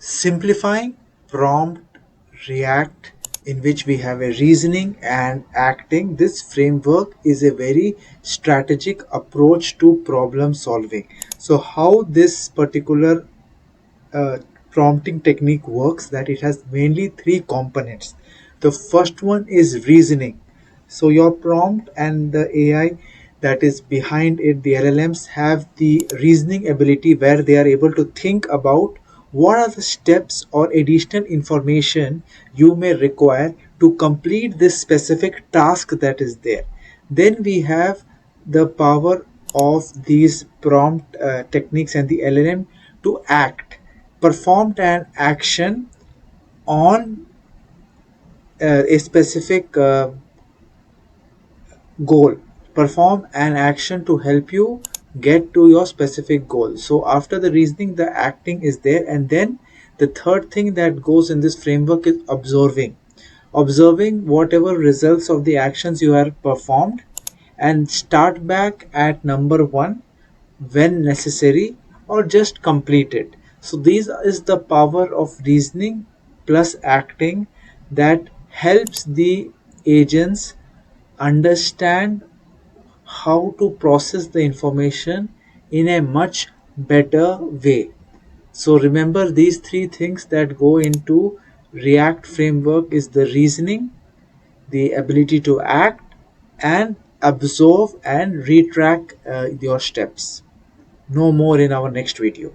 Simplifying prompt react, in which we have a reasoning and acting. This framework is a very strategic approach to problem solving. So how this particular uh, prompting technique works, that it has mainly three components. The first one is reasoning. So your prompt and the AI that is behind it, the LLMs, have the reasoning ability where they are able to think about what are the steps or additional information you may require to complete this specific task that is there. Then we have the power of these prompt techniques and the LLM to act, performed an action on a specific goal, perform an action to help you get to your specific goal. So after the reasoning, the acting is there, and then the third thing that goes in this framework is observing whatever results of the actions you have performed, and start back at number one when necessary, or just complete it. So these is the power of reasoning plus acting that helps the agents understand how to process the information in a much better way. So remember, these three things that go into React framework is the reasoning, the ability to act, and observe and retrack your steps. No more in our next video.